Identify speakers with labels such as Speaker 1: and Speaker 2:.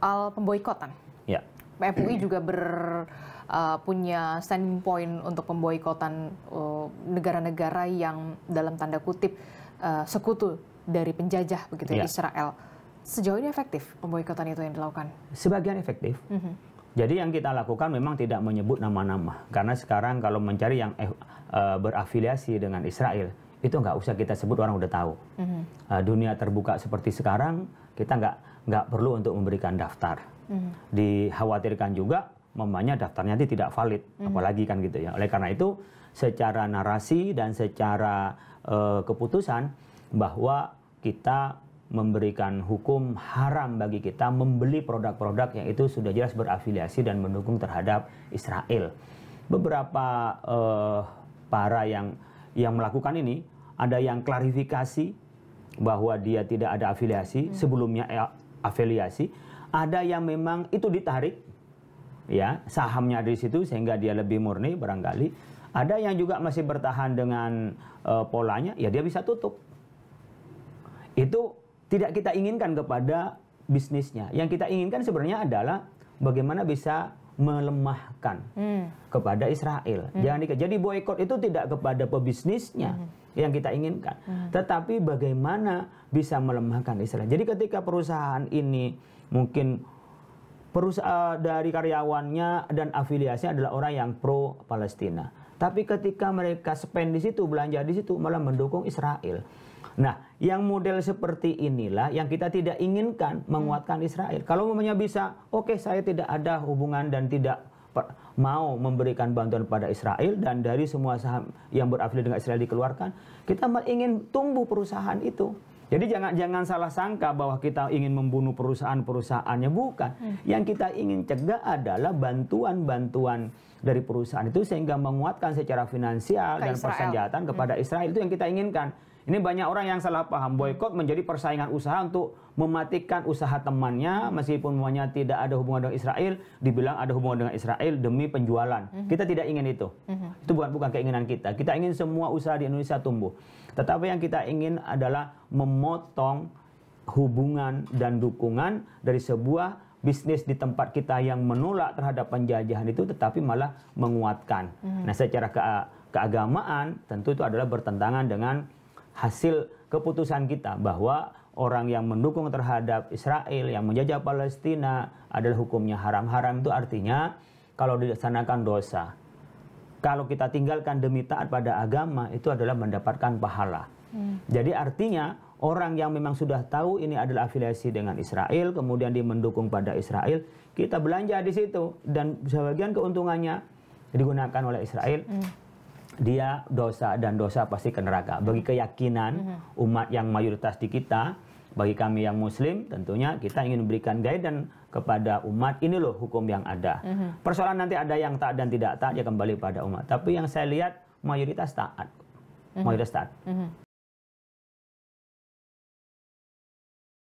Speaker 1: soal pemboikotan.
Speaker 2: Ya.
Speaker 1: MUI juga punya standing point untuk pemboikotan negara-negara yang dalam tanda kutip sekutu dari penjajah begitu ya, Israel. Sejauh ini efektif pemboikotan itu yang dilakukan?
Speaker 2: Sebagian efektif. Jadi yang kita lakukan memang tidak menyebut nama-nama. Karena sekarang kalau mencari yang berafiliasi dengan Israel, itu nggak usah kita sebut, orang udah tahu. Dunia terbuka seperti sekarang, kita nggak perlu untuk memberikan daftar. Dikhawatirkan juga, mamanya daftarnya nanti tidak valid. Apalagi kan gitu ya. Oleh karena itu, secara narasi dan secara keputusan, bahwa kita memberikan hukum haram bagi kita membeli produk-produk yang itu sudah jelas berafiliasi dan mendukung terhadap Israel. Beberapa para yang melakukan ini, ada yang klarifikasi bahwa dia tidak ada afiliasi, sebelumnya afiliasi. Ada yang memang itu ditarik, ya sahamnya di situ sehingga dia lebih murni barangkali. Ada yang juga masih bertahan dengan polanya, ya dia bisa tutup. Itu tidak kita inginkan kepada bisnisnya. Yang kita inginkan sebenarnya adalah bagaimana bisa melemahkan kepada Israel. Jadi boikot itu tidak kepada pebisnisnya yang kita inginkan, tetapi bagaimana bisa melemahkan Israel. Jadi ketika perusahaan ini mungkin perusahaan dari karyawannya dan afiliasinya adalah orang yang pro Palestina, tapi ketika mereka spend di situ, belanja di situ, malah mendukung Israel. Nah, yang model seperti inilah yang kita tidak inginkan, menguatkan Israel. Kalau memangnya bisa, oke, saya tidak ada hubungan dan tidak mau memberikan bantuan pada Israel, dan dari semua saham yang berafiliasi dengan Israel dikeluarkan, kita ingin tumbuh perusahaan itu. Jadi jangan salah sangka bahwa kita ingin membunuh perusahaan-perusahaannya, bukan. Yang kita ingin cegah adalah bantuan-bantuan dari perusahaan itu sehingga menguatkan secara finansial dan persenjataan kepada Israel. Itu yang kita inginkan. Ini banyak orang yang salah paham, boikot menjadi persaingan usaha untuk mematikan usaha temannya, meskipun semuanya tidak ada hubungan dengan Israel, dibilang ada hubungan dengan Israel demi penjualan. Kita tidak ingin itu. Itu bukan keinginan kita. Kita ingin semua usaha di Indonesia tumbuh. Tetapi yang kita ingin adalah memotong hubungan dan dukungan dari sebuah bisnis di tempat kita yang menolak terhadap penjajahan itu, tetapi malah menguatkan. Nah, secara keagamaan tentu itu adalah bertentangan dengan hasil keputusan kita bahwa orang yang mendukung terhadap Israel, yang menjajah Palestina adalah hukumnya haram. Haram itu artinya kalau dilaksanakan dosa. Kalau kita tinggalkan demi taat pada agama, itu adalah mendapatkan pahala. Jadi artinya orang yang memang sudah tahu ini adalah afiliasi dengan Israel, kemudian dia mendukung pada Israel, kita belanja di situ dan sebagian keuntungannya digunakan oleh Israel. Dia dosa, dan dosa pasti ke neraka. Bagi keyakinan umat yang mayoritas di kita, bagi kami yang Muslim, tentunya kita ingin memberikan guidance kepada umat, ini loh hukum yang ada. Persoalan nanti ada yang taat dan tidak taat, ya kembali pada umat. Tapi yang saya lihat mayoritas taat. Mayoritas taat.